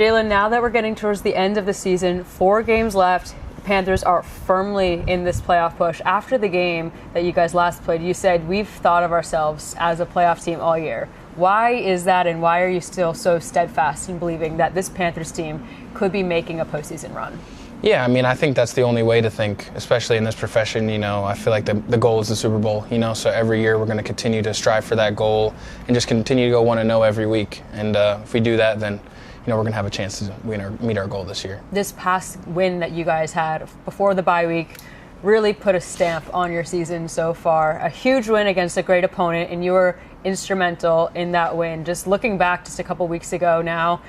Jalen, now that we're getting towards the end of the season, 4 games left, the Panthers are firmly in this playoff push. After the game that you guys last played, you said, we've thought of ourselves as a playoff team all year. Why is that, and why are you still so steadfast in believing that this Panthers team could be making a postseason run? Yeah, I mean, I think that's the only way to think, especially in this profession. I feel like the goal is the Super Bowl, so every year we're going to continue to strive for that goal and just continue to go 1-0 every week. And if we do that, then, we're going to have a chance to meet our goal this year. This past win that you guys had before the bye week really put a stamp on your season so far. A huge win against a great opponent, and you were instrumental in that win. Just looking back just a couple weeks ago now,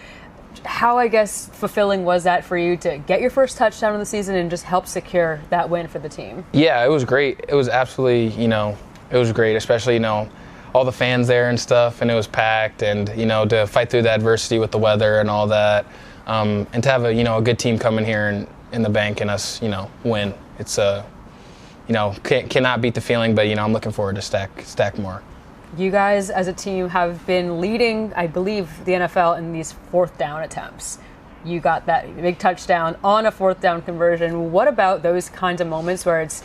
how, I guess, fulfilling was that for you to get your first touchdown of the season and just help secure that win for the team? Yeah, it was great. It was absolutely, it was great, especially, all the fans there and stuff, and it was packed, and, to fight through the adversity with the weather and all that, and to have a good team come in here in the bank and us, win. It's, cannot beat the feeling, but, I'm looking forward to stack more. You guys as a team have been leading, I believe, the NFL in these 4th down attempts. You got that big touchdown on a 4th down conversion. What about those kinds of moments where it's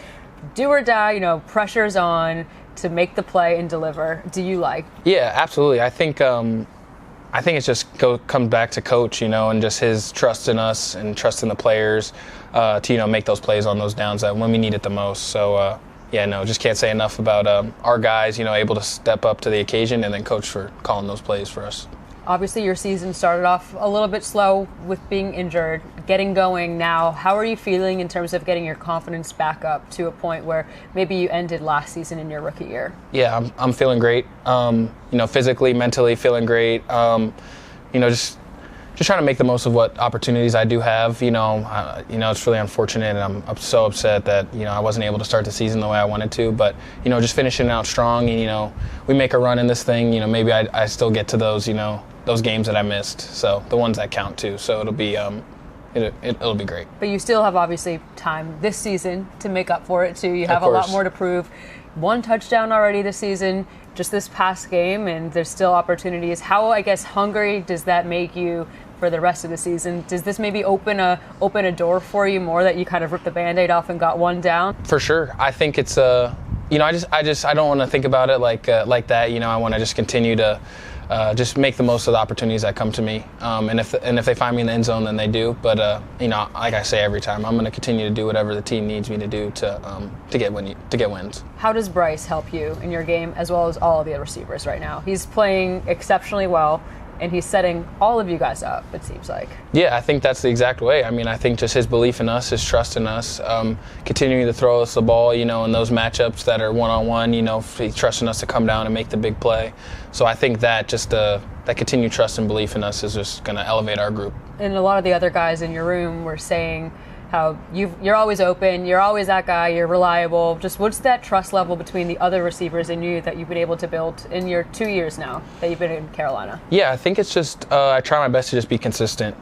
do or die, pressure's on to make the play and deliver? Do you like? Yeah, absolutely. I think it's just comes back to coach, and just his trust in us and trust in the players to, make those plays on those downs that when we need it the most. So, just can't say enough about our guys, able to step up to the occasion, and then coach for calling those plays for us. Obviously, your season started off a little bit slow with being injured, getting going now. How are you feeling in terms of getting your confidence back up to a point where maybe you ended last season in your rookie year? Yeah, I'm feeling great. Physically, mentally feeling great. Just trying to make the most of what opportunities I do have. It's really unfortunate, and I'm so upset that, I wasn't able to start the season the way I wanted to. But, just finishing out strong, and, we make a run in this thing, maybe I still get to those, those games that I missed. So the ones that count too. So it'll be it'll be great. But you still have obviously time this season to make up for it too. You have a lot more to prove. 1 touchdown already this season, just this past game, and there's still opportunities. How, I guess, hungry does that make you for the rest of the season? Does this maybe open a door for you more that you kind of ripped the Band-Aid off and got 1 down? For sure. I think it's I don't want to think about it like that. I want to just continue to just make the most of the opportunities that come to me. And if they find me in the end zone, then they do. But like I say every time, I'm going to continue to do whatever the team needs me to do to get wins. How does Bryce help you in your game, as well as all of the other receivers right now? He's playing exceptionally well, and he's setting all of you guys up, it seems like. Yeah, I think that's the exact way. I mean, I think just his belief in us, his trust in us, continuing to throw us the ball, in those matchups that are one-on-one, he's trusting us to come down and make the big play. So I think that just that continued trust and belief in us is just going to elevate our group. And a lot of the other guys in your room were saying how you're always open, you're always that guy, you're reliable. Just what's that trust level between the other receivers and you that you've been able to build in your 2 years now that you've been in Carolina? Yeah, I think it's just I try my best to just be consistent,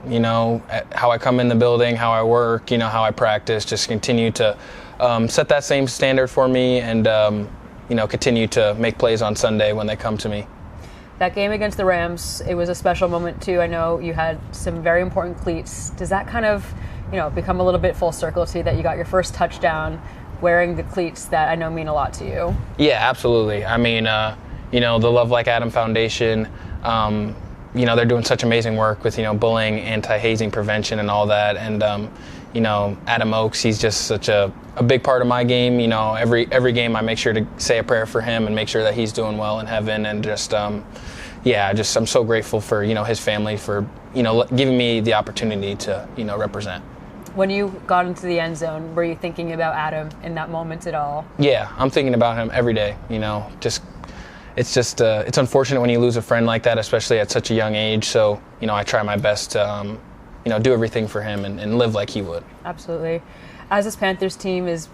how I come in the building, how I work, how I practice, just continue to set that same standard for me and, continue to make plays on Sunday when they come to me. That game against the Rams, it was a special moment too. I know you had some very important cleats. Does that kind of become a little bit full circle to you that you got your first touchdown wearing the cleats that I know mean a lot to you? Yeah, absolutely. I mean, the Love Like Adam Foundation, they're doing such amazing work with, bullying, anti-hazing prevention and all that. And, Adam Oakes, he's just such a big part of my game. Every game I make sure to say a prayer for him and make sure that he's doing well in heaven. And just, I'm so grateful for, his family for, giving me the opportunity to, represent. When you got into the end zone, were you thinking about Adam in that moment at all? Yeah, I'm thinking about him every day, it's unfortunate when you lose a friend like that, especially at such a young age. So, I try my best to, do everything for him and live like he would. Absolutely. As this Panthers team is,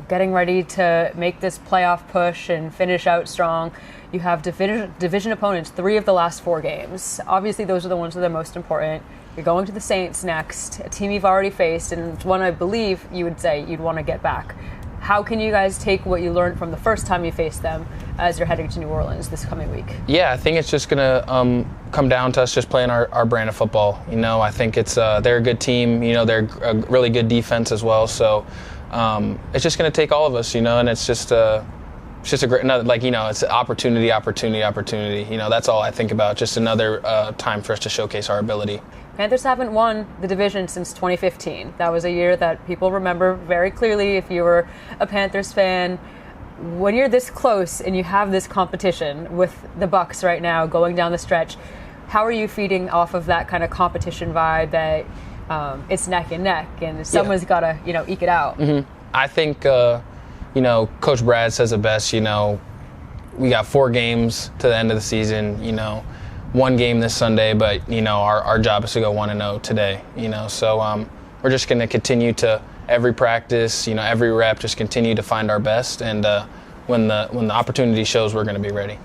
getting ready to make this playoff push and finish out strong, you have division opponents 3 of the last 4 games. Obviously, those are the ones that are most important. You're going to the Saints next, a team you've already faced, and it's one I believe you would say you'd want to get back. How can you guys take what you learned from the first time you faced them as you're heading to New Orleans this coming week? Yeah, I think it's just going to come down to us just playing our brand of football. I think they're a good team. They're a really good defense as well. So it's just going to take all of us, and it's just a great, it's opportunity. That's all I think about. Just another time for us to showcase our ability. Panthers haven't won the division since 2015. That was a year that people remember very clearly if you were a Panthers fan. When you're this close and you have this competition with the Bucs right now going down the stretch, how are you feeding off of that kind of competition vibe that it's neck and neck and someone's got to, eke it out? Mm-hmm. I think, Coach Brad says it best, we got 4 games to the end of the season, 1 game this Sunday, but our job is to go 1-0 today. So we're just going to continue to every practice, every rep, just continue to find our best, and when the opportunity shows, we're going to be ready.